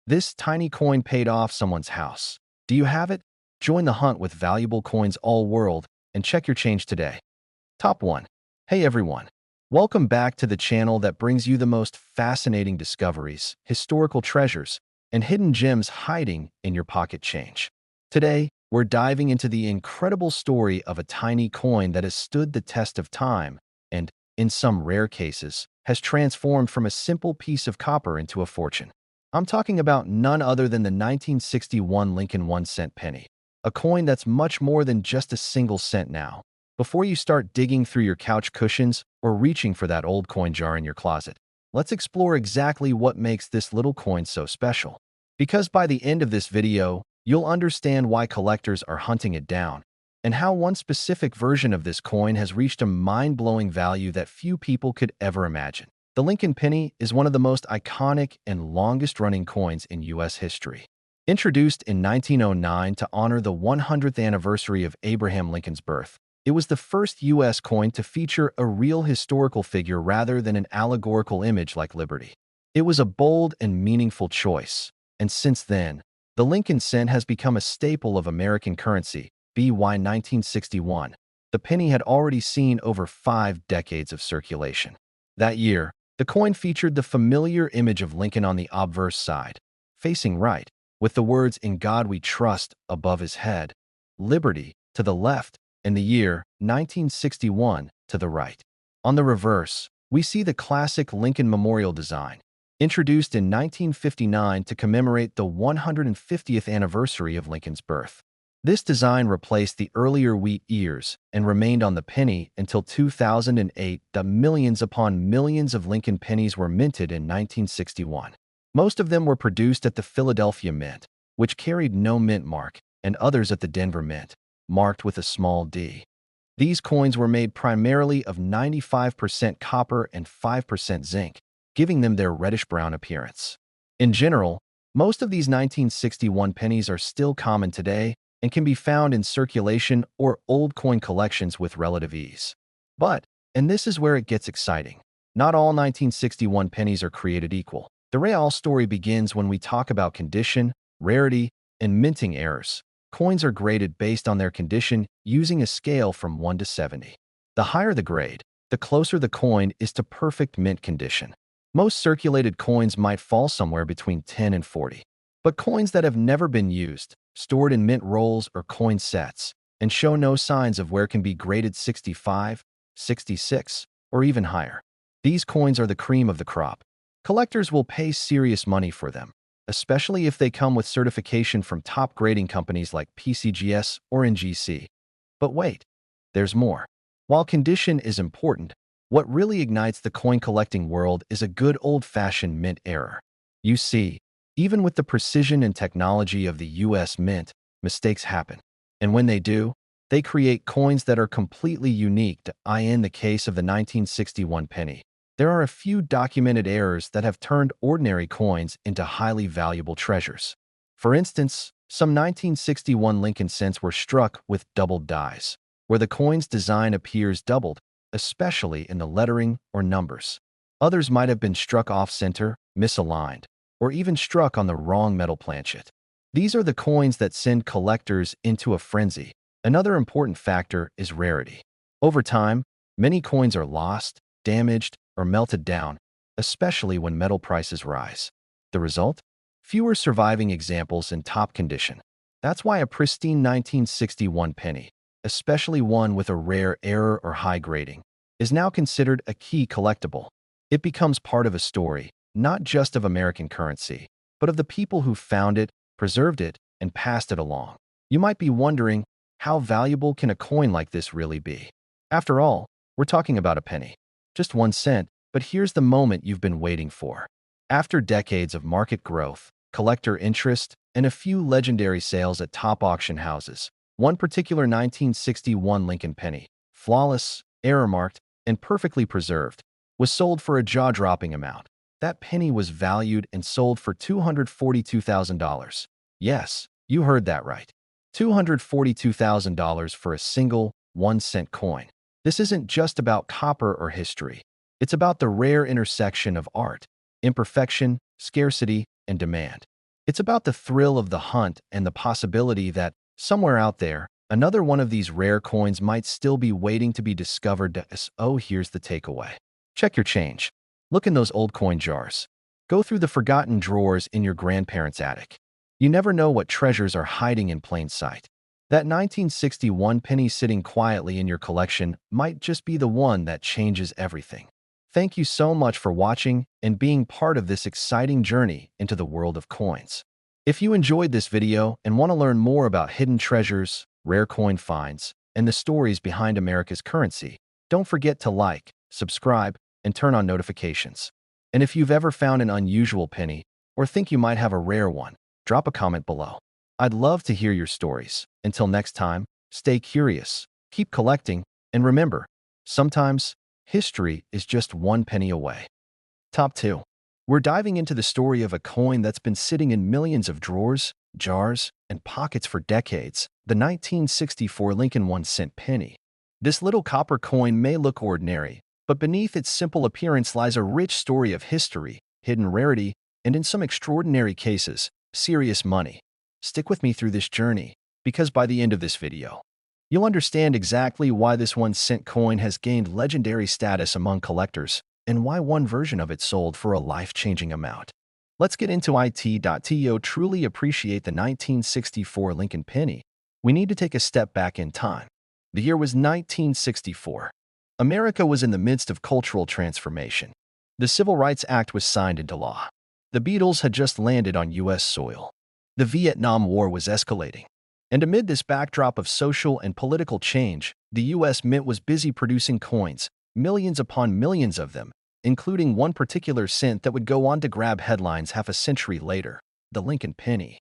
This tiny coin paid off someone's house. Do you have it? Join the hunt with valuable coins all world and check your change today. Top 1. Hey everyone. Welcome back to the channel that brings you the most fascinating discoveries, historical treasures, and hidden gems hiding in your pocket change. Today, we're diving into the incredible story of a tiny coin that has stood the test of time and, in some rare cases, has transformed from a simple piece of copper into a fortune. I'm talking about none other than the 1961 Lincoln 1-cent penny, a coin that's much more than just a single cent now. Before you start digging through your couch cushions or reaching for that old coin jar in your closet, let's explore exactly what makes this little coin so special. Because by the end of this video, you'll understand why collectors are hunting it down and how one specific version of this coin has reached a mind-blowing value that few people could ever imagine. The Lincoln penny is one of the most iconic and longest-running coins in U.S. history. Introduced in 1909 to honor the 100th anniversary of Abraham Lincoln's birth, it was the first U.S. coin to feature a real historical figure rather than an allegorical image like Liberty. It was a bold and meaningful choice, and since then, the Lincoln cent has become a staple of American currency. By 1961, the penny had already seen over 5 decades of circulation. That year, the coin featured the familiar image of Lincoln on the obverse side, facing right, with the words "In God We Trust" above his head, "Liberty" to the left, and the year 1961 to the right. On the reverse, we see the classic Lincoln Memorial design, introduced in 1959 to commemorate the 150th anniversary of Lincoln's birth. This design replaced the earlier wheat ears and remained on the penny until 2008. The millions upon millions of Lincoln pennies were minted in 1961. Most of them were produced at the Philadelphia Mint, which carried no mint mark, and others at the Denver Mint, marked with a small d. These coins were made primarily of 95% copper and 5% zinc, giving them their reddish-brown appearance. In general, most of these 1961 pennies are still common today and can be found in circulation or old coin collections with relative ease. But, and this is where it gets exciting, not all 1961 pennies are created equal. The real story begins when we talk about condition, rarity, and minting errors. Coins are graded based on their condition using a scale from 1 to 70. The higher the grade, the closer the coin is to perfect mint condition. Most circulated coins might fall somewhere between 10 and 40. But coins that have never been used, stored in mint rolls or coin sets, and show no signs of wear can be graded 65, 66, or even higher. These coins are the cream of the crop. Collectors will pay serious money for them, especially if they come with certification from top grading companies like PCGS or NGC. But wait, there's more. While condition is important, what really ignites the coin collecting world is a good old-fashioned mint error. You see, even with the precision and technology of the U.S. Mint, mistakes happen. And when they do, they create coins that are completely unique. In the case of the 1961 penny, there are a few documented errors that have turned ordinary coins into highly valuable treasures. For instance, some 1961 Lincoln cents were struck with doubled dies, where the coin's design appears doubled, especially in the lettering or numbers. Others might have been struck off-center, misaligned, or even struck on the wrong metal planchet. These are the coins that send collectors into a frenzy. Another important factor is rarity. Over time, many coins are lost, damaged, or melted down, especially when metal prices rise. The result? Fewer surviving examples in top condition. That's why a pristine 1961 penny, especially one with a rare error or high grading, is now considered a key collectible. It becomes part of a story, not just of American currency, but of the people who found it, preserved it, and passed it along. You might be wondering, how valuable can a coin like this really be? After all, we're talking about a penny. Just 1 cent, but here's the moment you've been waiting for. After decades of market growth, collector interest, and a few legendary sales at top auction houses, one particular 1961 Lincoln penny, flawless, error-marked, and perfectly preserved, was sold for a jaw-dropping amount. That penny was valued and sold for $242,000. Yes, you heard that right. $242,000 for a single 1-cent coin. This isn't just about copper or history. It's about the rare intersection of art, imperfection, scarcity, and demand. It's about the thrill of the hunt and the possibility that, somewhere out there, another one of these rare coins might still be waiting to be discovered. Oh, here's the takeaway. Check your change. Look in those old coin jars. Go through the forgotten drawers in your grandparents' attic. You never know what treasures are hiding in plain sight. That 1961 penny sitting quietly in your collection might just be the one that changes everything. Thank you so much for watching and being part of this exciting journey into the world of coins. If you enjoyed this video and want to learn more about hidden treasures, rare coin finds, and the stories behind America's currency, don't forget to like, subscribe, and turn on notifications. And if you've ever found an unusual penny or think you might have a rare one, drop a comment below. I'd love to hear your stories. Until next time, stay curious, keep collecting, and remember, sometimes history is just one penny away. Top 2. We're diving into the story of a coin that's been sitting in millions of drawers, jars, and pockets for decades, the 1964 Lincoln 1-cent penny. This little copper coin may look ordinary, but beneath its simple appearance lies a rich story of history, hidden rarity, and in some extraordinary cases, serious money. Stick with me through this journey, because by the end of this video, you'll understand exactly why this 1-cent coin has gained legendary status among collectors and why one version of it sold for a life-changing amount. Let's get into it. To truly appreciate the 1964 Lincoln penny, we need to take a step back in time. The year was 1964. America was in the midst of cultural transformation. The Civil Rights Act was signed into law. The Beatles had just landed on U.S. soil. The Vietnam War was escalating. And amid this backdrop of social and political change, the U.S. Mint was busy producing coins, millions upon millions of them, including one particular cent that would go on to grab headlines half a century later, the Lincoln penny.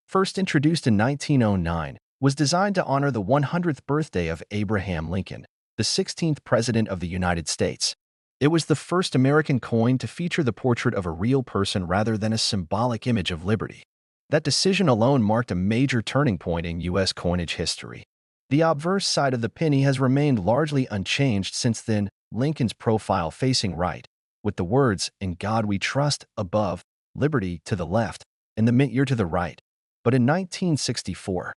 First introduced in 1909, was designed to honor the 100th birthday of Abraham Lincoln, the 16th President of the United States. It was the first American coin to feature the portrait of a real person rather than a symbolic image of liberty. That decision alone marked a major turning point in U.S. coinage history. The obverse side of the penny has remained largely unchanged since then, Lincoln's profile facing right, with the words, "In God We Trust," above, liberty to the left, and the mint year to the right. But in 1964,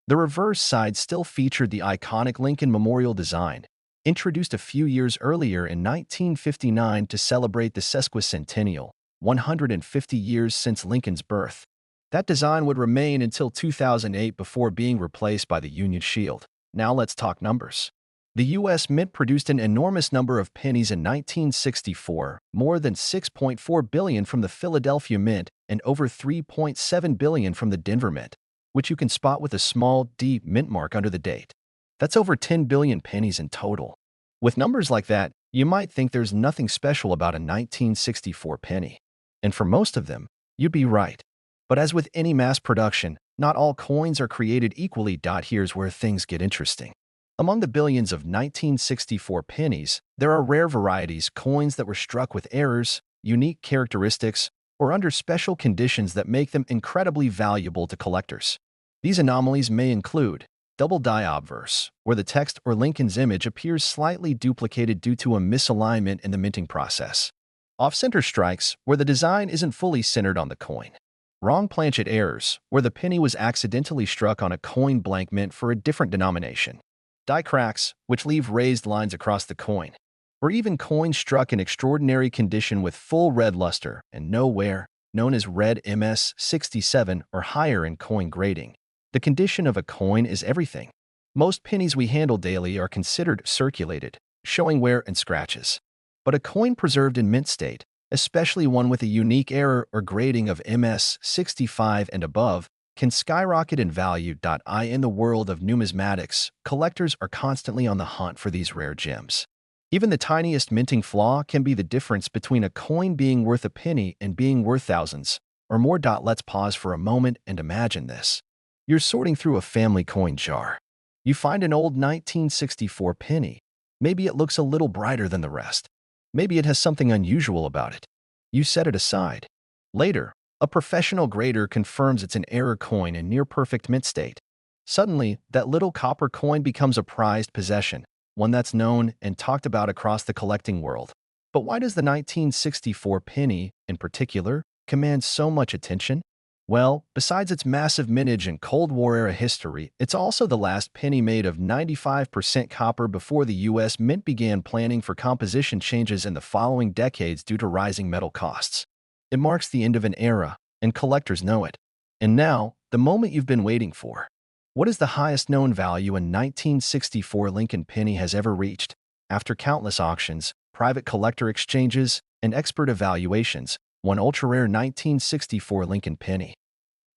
the reverse side still featured the iconic Lincoln Memorial design, introduced a few years earlier in 1959 to celebrate the sesquicentennial, 150 years since Lincoln's birth. That design would remain until 2008 before being replaced by the Union Shield. Now let's talk numbers. The U.S. Mint produced an enormous number of pennies in 1964, more than 6.4 billion from the Philadelphia Mint and over 3.7 billion from the Denver Mint, which you can spot with a small D mint mark under the date. That's over 10 billion pennies in total. With numbers like that, you might think there's nothing special about a 1964 penny. And for most of them, you'd be right. But as with any mass production, not all coins are created equally. Here's where things get interesting. Among the billions of 1964 pennies, there are rare varieties, coins that were struck with errors, unique characteristics, or under special conditions that make them incredibly valuable to collectors. These anomalies may include double die obverse, where the text or Lincoln's image appears slightly duplicated due to a misalignment in the minting process. Off-center strikes, where the design isn't fully centered on the coin. Wrong planchet errors, where the penny was accidentally struck on a coin blank mint for a different denomination. Die cracks, which leave raised lines across the coin. Or even coins struck in extraordinary condition with full red luster and no wear, known as red MS67 or higher in coin grading. The condition of a coin is everything. Most pennies we handle daily are considered circulated, showing wear and scratches. But a coin preserved in mint state, especially one with a unique error or grading of MS65 and above, can skyrocket in value. In the world of numismatics, collectors are constantly on the hunt for these rare gems. Even the tiniest minting flaw can be the difference between a coin being worth a penny and being worth thousands, or more. Let's pause for a moment and imagine this. You're sorting through a family coin jar. You find an old 1964 penny. Maybe it looks a little brighter than the rest. Maybe it has something unusual about it. You set it aside. Later, a professional grader confirms it's an error coin in near-perfect mint state. Suddenly, that little copper coin becomes a prized possession, one that's known and talked about across the collecting world. But why does the 1964 penny, in particular, command so much attention? Well, besides its massive mintage and Cold War-era history, it's also the last penny made of 95% copper before the U.S. Mint began planning for composition changes in the following decades due to rising metal costs. It marks the end of an era, and collectors know it. And now, the moment you've been waiting for. What is the highest known value a 1964 Lincoln penny has ever reached? After countless auctions, private collector exchanges, and expert evaluations, one ultra-rare 1964 Lincoln penny,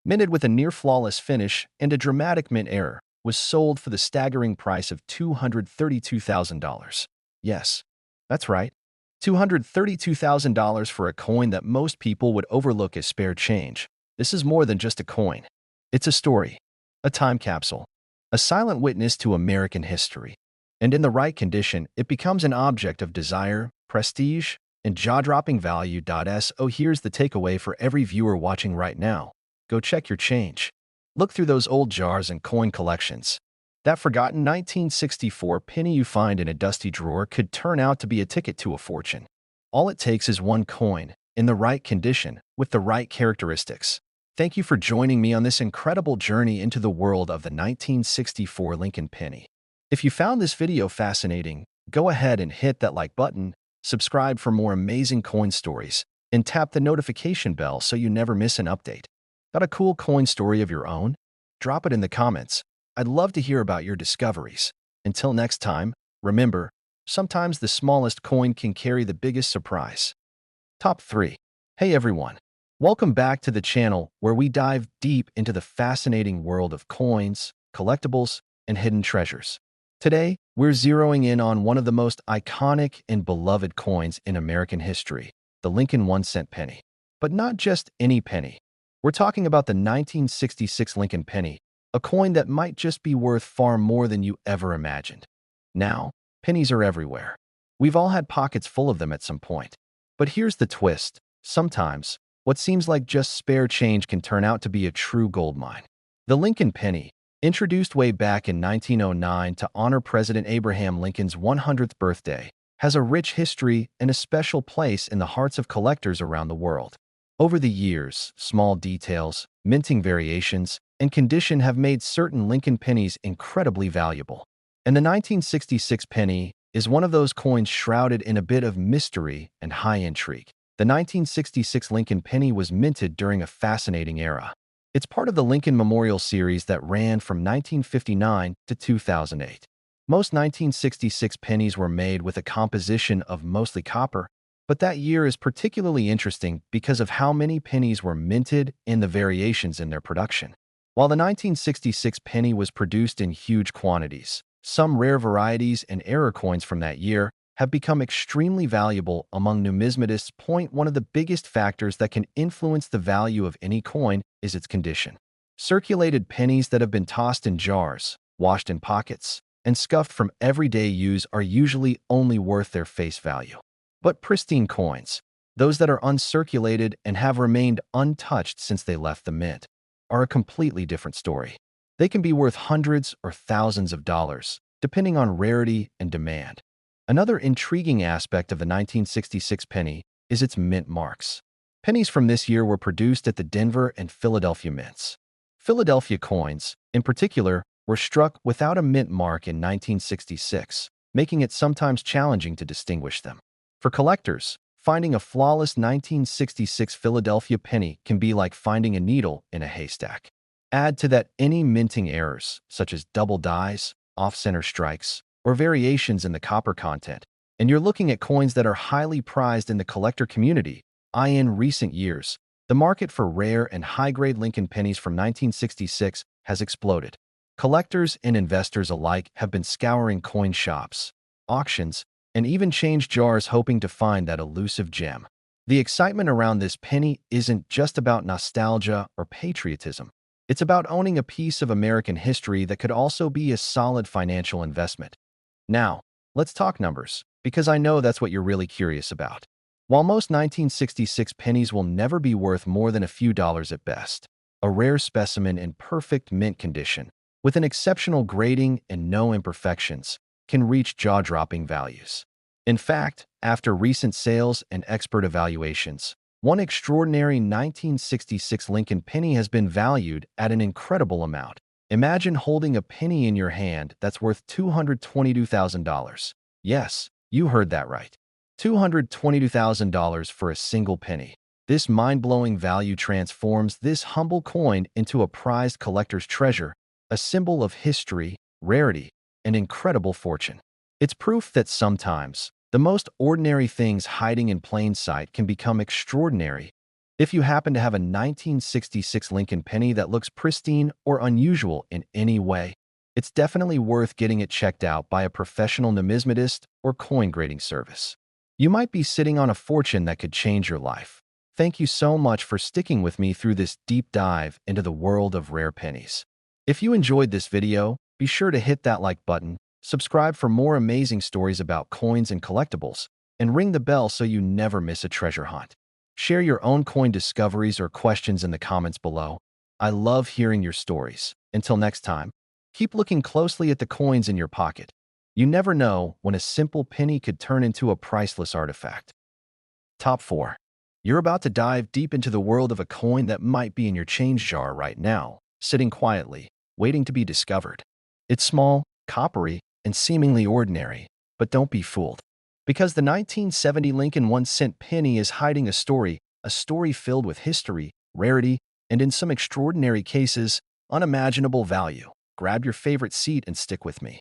minted with a near-flawless finish and a dramatic mint error, was sold for the staggering price of $232,000. Yes, that's right, $232,000 for a coin that most people would overlook as spare change. This is more than just a coin. It's a story, a time capsule, a silent witness to American history. And in the right condition, it becomes an object of desire, prestige, and jaw-dropping value. So here's the takeaway for every viewer watching right now. Go check your change. Look through those old jars and coin collections. That forgotten 1964 penny you find in a dusty drawer could turn out to be a ticket to a fortune. All it takes is one coin, in the right condition, with the right characteristics. Thank you for joining me on this incredible journey into the world of the 1964 Lincoln penny. If you found this video fascinating, go ahead and hit that like button, subscribe for more amazing coin stories, and tap the notification bell so you never miss an update. Got a cool coin story of your own? Drop it in the comments. I'd love to hear about your discoveries. Until next time, remember, sometimes the smallest coin can carry the biggest surprise. Top 3. Hey everyone. Welcome back to the channel where we dive deep into the fascinating world of coins, collectibles, and hidden treasures. Today, we're zeroing in on one of the most iconic and beloved coins in American history, the Lincoln 1-cent penny. But not just any penny. We're talking about the 1966 Lincoln penny, a coin that might just be worth far more than you ever imagined. Now, pennies are everywhere. We've all had pockets full of them at some point. But here's the twist. Sometimes, what seems like just spare change can turn out to be a true goldmine. The Lincoln penny, introduced way back in 1909 to honor President Abraham Lincoln's 100th birthday, has a rich history and a special place in the hearts of collectors around the world. Over the years, small details, minting variations, and condition have made certain Lincoln pennies incredibly valuable. And the 1966 penny is one of those coins shrouded in a bit of mystery and high intrigue. The 1966 Lincoln penny was minted during a fascinating era. It's part of the Lincoln Memorial series that ran from 1959 to 2008. Most 1966 pennies were made with a composition of mostly copper, but that year is particularly interesting because of how many pennies were minted and the variations in their production. While the 1966 penny was produced in huge quantities, some rare varieties and error coins from that year have become extremely valuable among numismatists. One of the biggest factors that can influence the value of any coin is its condition. Circulated pennies that have been tossed in jars, washed in pockets, and scuffed from everyday use are usually only worth their face value. But pristine coins, those that are uncirculated and have remained untouched since they left the mint, are a completely different story. They can be worth hundreds or thousands of dollars, depending on rarity and demand. Another intriguing aspect of the 1966 penny is its mint marks. Pennies from this year were produced at the Denver and Philadelphia mints. Philadelphia coins, in particular, were struck without a mint mark in 1966, making it sometimes challenging to distinguish them. For collectors, finding a flawless 1966 Philadelphia penny can be like finding a needle in a haystack. Add to that any minting errors, such as double dies, off-center strikes, or variations in the copper content, and you're looking at coins that are highly prized in the collector community. In recent years, the market for rare and high-grade Lincoln pennies from 1966 has exploded. Collectors and investors alike have been scouring coin shops, auctions, and even change jars hoping to find that elusive gem. The excitement around this penny isn't just about nostalgia or patriotism. It's about owning a piece of American history that could also be a solid financial investment. Now, let's talk numbers, because I know that's what you're really curious about. While most 1966 pennies will never be worth more than a few dollars at best, a rare specimen in perfect mint condition, with an exceptional grading and no imperfections, can reach jaw-dropping values. In fact, after recent sales and expert evaluations, One extraordinary 1966 Lincoln penny has been valued at an incredible amount. Imagine holding a penny in your hand that's worth $222,000. Yes, you heard that right. $222,000 for a single penny. This mind-blowing value transforms this humble coin into a prized collector's treasure, a symbol of history, rarity, and incredible fortune. It's proof that sometimes the most ordinary things hiding in plain sight can become extraordinary. If you happen to have a 1966 Lincoln penny that looks pristine or unusual in any way, it's definitely worth getting it checked out by a professional numismatist or coin grading service. You might be sitting on a fortune that could change your life. Thank you so much for sticking with me through this deep dive into the world of rare pennies. If you enjoyed this video, be sure to hit that like button, subscribe for more amazing stories about coins and collectibles, and ring the bell so you never miss a treasure hunt. Share your own coin discoveries or questions in the comments below. I love hearing your stories. Until next time, keep looking closely at the coins in your pocket. You never know when a simple penny could turn into a priceless artifact. Top 4. You're about to dive deep into the world of a coin that might be in your change jar right now, sitting quietly, waiting to be discovered. It's small, coppery, and seemingly ordinary, but don't be fooled. Because the 1970 Lincoln 1-cent penny is hiding a story filled with history, rarity, and in some extraordinary cases, unimaginable value. Grab your favorite seat and stick with me.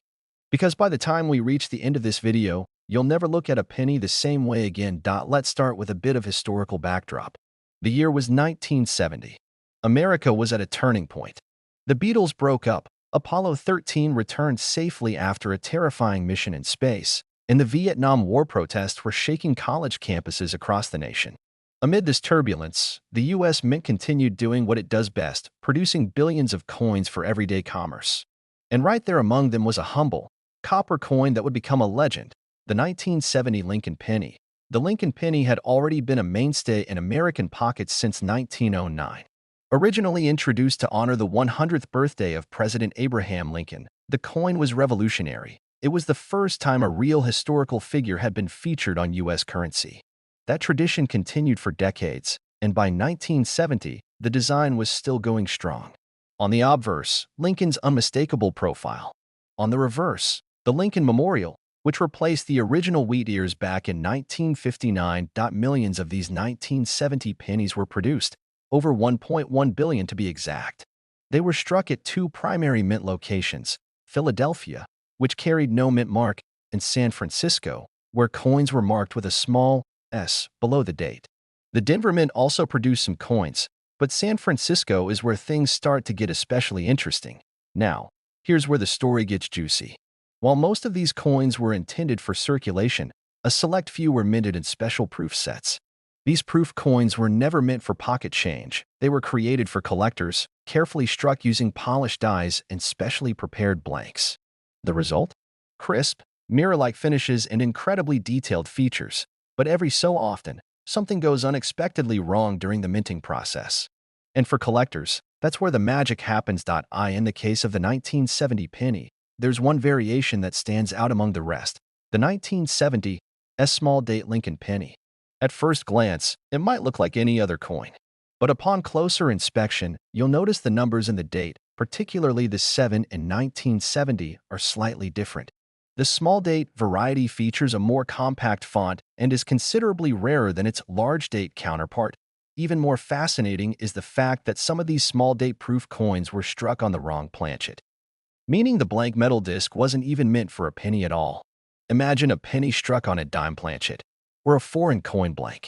Because by the time we reach the end of this video, you'll never look at a penny the same way again. Let's start with a bit of historical backdrop. The year was 1970. America was at a turning point. The Beatles broke up, Apollo 13 returned safely after a terrifying mission in space, and the Vietnam War protests were shaking college campuses across the nation. Amid this turbulence, the U.S. Mint continued doing what it does best, producing billions of coins for everyday commerce. And right there among them was a humble, copper coin that would become a legend, the 1970 Lincoln penny. The Lincoln penny had already been a mainstay in American pockets since 1909. Originally introduced to honor the 100th birthday of President Abraham Lincoln, the coin was revolutionary. It was the first time a real historical figure had been featured on U.S. currency. That tradition continued for decades, and by 1970, the design was still going strong. On the obverse, Lincoln's unmistakable profile. On the reverse, the Lincoln Memorial, which replaced the original wheat ears back in 1959. Millions of these 1970 pennies were produced, over 1.1 billion to be exact. They were struck at two primary mint locations, Philadelphia, which carried no mint mark, and San Francisco, where coins were marked with a small S below the date. The Denver Mint also produced some coins, but San Francisco is where things start to get especially interesting. Now, here's where the story gets juicy. While most of these coins were intended for circulation, a select few were minted in special proof sets. These proof coins were never meant for pocket change. They were created for collectors, carefully struck using polished dies and specially prepared blanks. The result? Crisp, mirror-like finishes and incredibly detailed features. But every so often, something goes unexpectedly wrong during the minting process. And for collectors, that's where the magic happens. In the case of the 1970 penny, there's one variation that stands out among the rest, the 1970 small date Lincoln penny. At first glance, it might look like any other coin. But upon closer inspection, you'll notice the numbers in the date, particularly the 7 in 1970, are slightly different. The small date variety features a more compact font and is considerably rarer than its large date counterpart. Even more fascinating is the fact that some of these small date proof coins were struck on the wrong planchet, meaning the blank metal disc wasn't even meant for a penny at all. Imagine a penny struck on a dime planchet, or a foreign coin blank.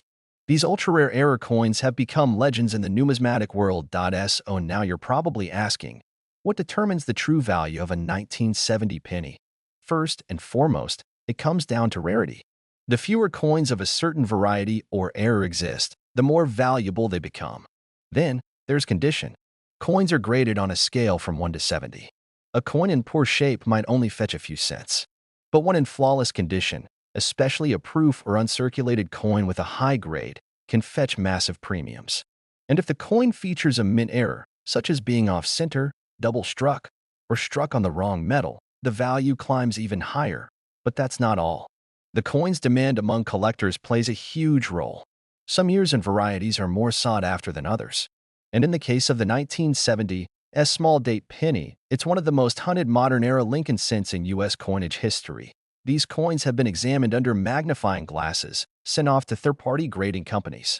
These ultra-rare error coins have become legends in the numismatic world. So now you're probably asking, what determines the true value of a 1970 penny? First and foremost, it comes down to rarity. The fewer coins of a certain variety or error exist, the more valuable they become. Then, there's condition. Coins are graded on a scale from 1 to 70. A coin in poor shape might only fetch a few cents. But one in flawless condition, especially a proof or uncirculated coin with a high grade, can fetch massive premiums. And if the coin features a mint error, such as being off-center, double-struck, or struck on the wrong metal, the value climbs even higher. But that's not all. The coin's demand among collectors plays a huge role. Some years and varieties are more sought after than others. And in the case of the 1970 small date penny, it's one of the most hunted modern-era Lincoln cents in U.S. coinage history. These coins have been examined under magnifying glasses, sent off to third-party grading companies,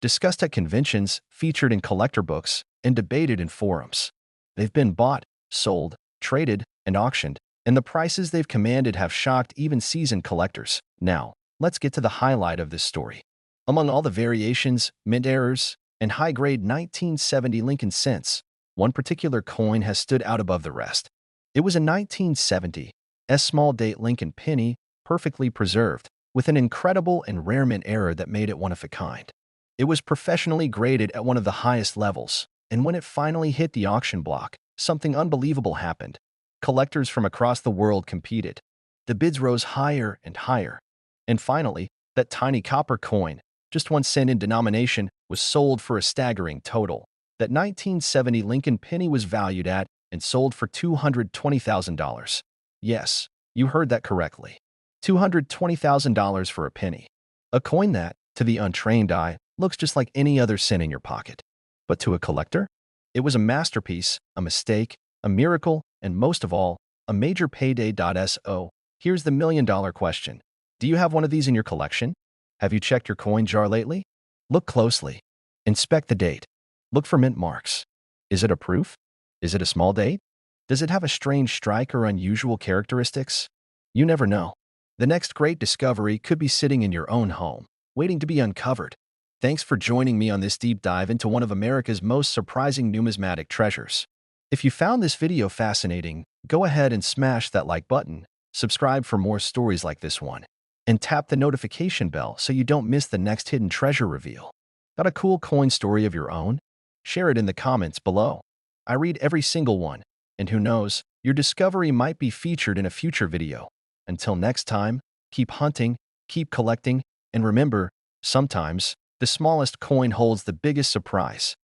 discussed at conventions, featured in collector books, and debated in forums. They've been bought, sold, traded, and auctioned, and the prices they've commanded have shocked even seasoned collectors. Now, let's get to the highlight of this story. Among all the variations, mint errors, and high-grade 1970 Lincoln cents, one particular coin has stood out above the rest. It was a 1970 small-date Lincoln penny, perfectly preserved, with an incredible and rare mint error that made it one of a kind. It was professionally graded at one of the highest levels, and when it finally hit the auction block, something unbelievable happened. Collectors from across the world competed. The bids rose higher and higher. And finally, that tiny copper coin, just 1 cent in denomination, was sold for a staggering total. That 1970 Lincoln penny was valued at and sold for $220,000. Yes, you heard that correctly. $220,000 for a penny. A coin that, to the untrained eye, looks just like any other cent in your pocket. But to a collector, it was a masterpiece, a mistake, a miracle, and most of all, a major payday. So, here's the million-dollar question. Do you have one of these in your collection? Have you checked your coin jar lately? Look closely. Inspect the date. Look for mint marks. Is it a proof? Is it a small date? Does it have a strange strike or unusual characteristics? You never know. The next great discovery could be sitting in your own home, waiting to be uncovered. Thanks for joining me on this deep dive into one of America's most surprising numismatic treasures. If you found this video fascinating, go ahead and smash that like button, subscribe for more stories like this one, and tap the notification bell so you don't miss the next hidden treasure reveal. Got a cool coin story of your own? Share it in the comments below. I read every single one, and who knows, your discovery might be featured in a future video. Until next time, keep hunting, keep collecting, and remember, sometimes, the smallest coin holds the biggest surprise.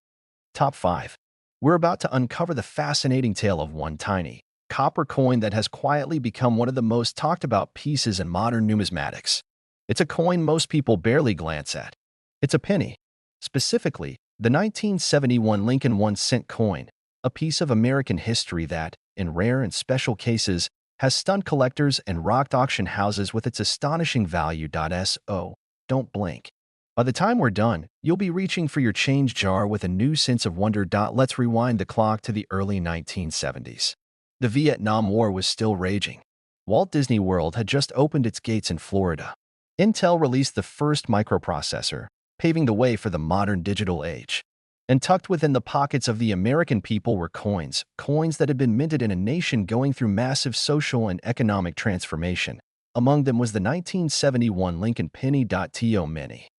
Top 5. We're about to uncover the fascinating tale of one tiny, copper coin that has quietly become one of the most talked about pieces in modern numismatics. It's a coin most people barely glance at. It's a penny. Specifically, the 1971 Lincoln 1-cent coin, a piece of American history that, in rare and special cases, has stunned collectors and rocked auction houses with its astonishing value. So, don't blink. By the time we're done, you'll be reaching for your change jar with a new sense of wonder. Let's rewind the clock to the early 1970s. The Vietnam War was still raging. Walt Disney World had just opened its gates in Florida. Intel released the first microprocessor, paving the way for the modern digital age. And tucked within the pockets of the American people were coins that had been minted in a nation going through massive social and economic transformation. Among them was the 1971 Lincoln penny. To many,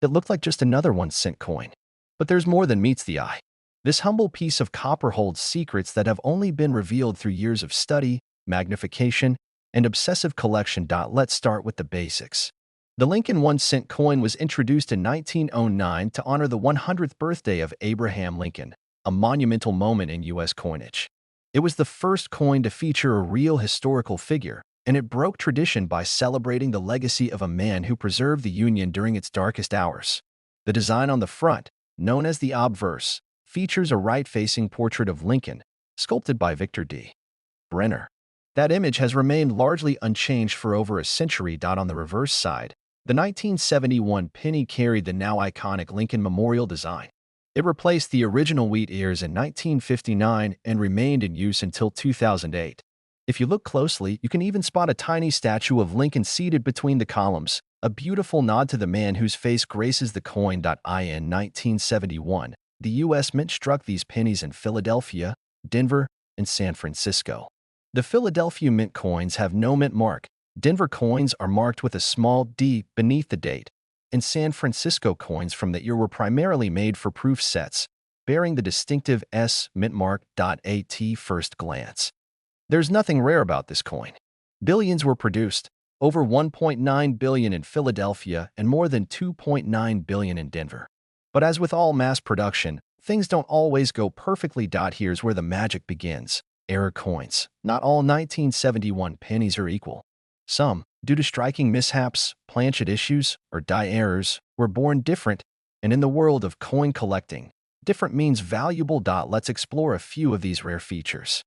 it looked like just another 1-cent coin. But there's more than meets the eye. This humble piece of copper holds secrets that have only been revealed through years of study, magnification, and obsessive collection. Let's start with the basics. The Lincoln 1-cent coin was introduced in 1909 to honor the 100th birthday of Abraham Lincoln, a monumental moment in U.S. coinage. It was the first coin to feature a real historical figure, and it broke tradition by celebrating the legacy of a man who preserved the Union during its darkest hours. The design on the front, known as the obverse, features a right-facing portrait of Lincoln, sculpted by Victor D. Brenner. That image has remained largely unchanged for over a century. On the reverse side, the 1971 penny carried the now iconic Lincoln Memorial design. It replaced the original wheat ears in 1959 and remained in use until 2008. If you look closely, you can even spot a tiny statue of Lincoln seated between the columns, a beautiful nod to the man whose face graces the coin. In 1971, the U.S. Mint struck these pennies in Philadelphia, Denver, and San Francisco. The Philadelphia Mint coins have no mint mark. Denver coins are marked with a small D beneath the date, and San Francisco coins from that year were primarily made for proof sets, bearing the distinctive S mint mark. At first glance, there's nothing rare about this coin. Billions were produced, over 1.9 billion in Philadelphia and more than 2.9 billion in Denver. But as with all mass production, things don't always go perfectly. Here's where the magic begins. Error coins. Not all 1971 pennies are equal. Some, Due to striking mishaps, planchet issues, or die errors, we're born different, and in the world of coin collecting, different means valuable. Let's explore a few of these rare features.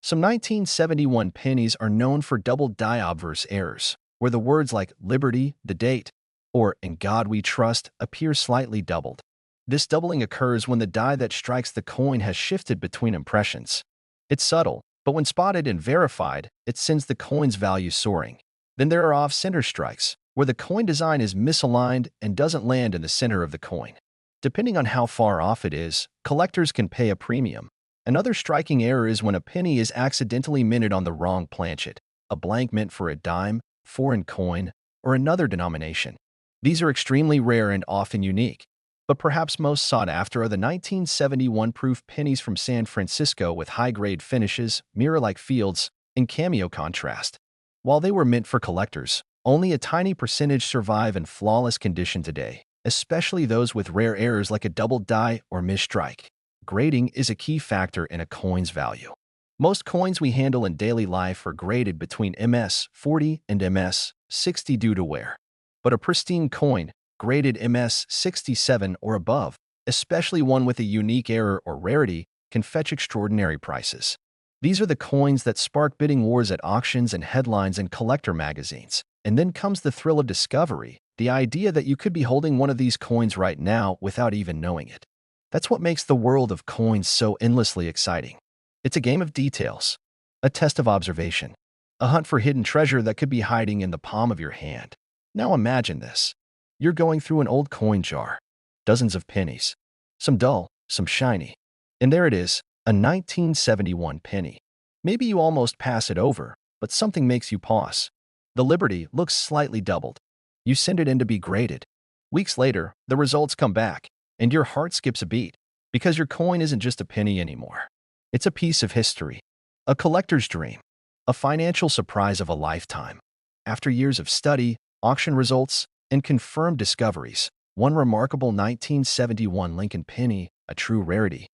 Some 1971 pennies are known for double die obverse errors, where the words like Liberty, the date, or In God We Trust appear slightly doubled. This doubling occurs when the die that strikes the coin has shifted between impressions. It's subtle, but when spotted and verified, it sends the coin's value soaring. Then there are off-center strikes, where the coin design is misaligned and doesn't land in the center of the coin. Depending on how far off it is, collectors can pay a premium. Another striking error is when a penny is accidentally minted on the wrong planchet, a blank mint for a dime, foreign coin, or another denomination. These are extremely rare and often unique, but perhaps most sought after are the 1971 proof pennies from San Francisco with high-grade finishes, mirror-like fields, and cameo contrast. While they were meant for collectors, only a tiny percentage survive in flawless condition today, especially those with rare errors like a double die or misstrike. Grading is a key factor in a coin's value. Most coins we handle in daily life are graded between MS 40 and MS 60 due to wear. But a pristine coin, graded MS 67 or above, especially one with a unique error or rarity, can fetch extraordinary prices. These are the coins that spark bidding wars at auctions and headlines in collector magazines. And then comes the thrill of discovery, the idea that you could be holding one of these coins right now without even knowing it. That's what makes the world of coins so endlessly exciting. It's a game of details, a test of observation, a hunt for hidden treasure that could be hiding in the palm of your hand. Now imagine this. You're going through an old coin jar, dozens of pennies, some dull, some shiny, and there it is, a 1971 penny. Maybe you almost pass it over, but something makes you pause. The Liberty looks slightly doubled. You send it in to be graded. Weeks later, the results come back, and your heart skips a beat, because your coin isn't just a penny anymore. It's a piece of history, a collector's dream, a financial surprise of a lifetime. After years of study, auction results, and confirmed discoveries, one remarkable 1971 Lincoln penny, a true rarity,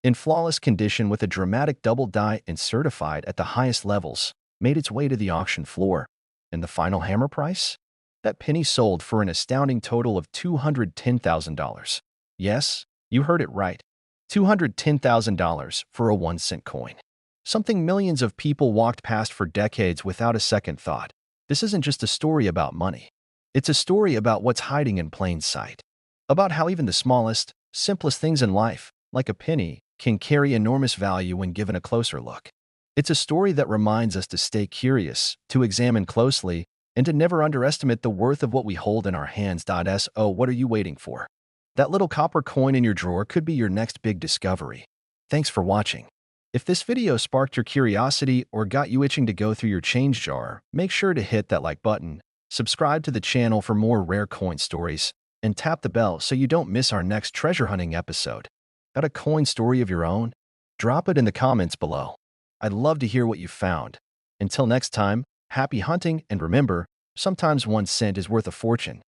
in flawless condition with a dramatic double die and certified at the highest levels, made its way to the auction floor. And the final hammer price? That penny sold for an astounding total of $210,000. Yes, you heard it right. $210,000 for a 1-cent coin. Something millions of people walked past for decades without a second thought. This isn't just a story about money. It's a story about what's hiding in plain sight. About how even the smallest, simplest things in life, like a penny, can carry enormous value when given a closer look. It's a story that reminds us to stay curious, to examine closely, and to never underestimate the worth of what we hold in our hands. So, what are you waiting for? That little copper coin in your drawer could be your next big discovery. Thanks for watching. If this video sparked your curiosity or got you itching to go through your change jar, make sure to hit that like button, subscribe to the channel for more rare coin stories, and tap the bell so you don't miss our next treasure hunting episode. Got a coin story of your own? Drop it in the comments below. I'd love to hear what you found. Until next time, happy hunting, and remember, sometimes 1 cent is worth a fortune.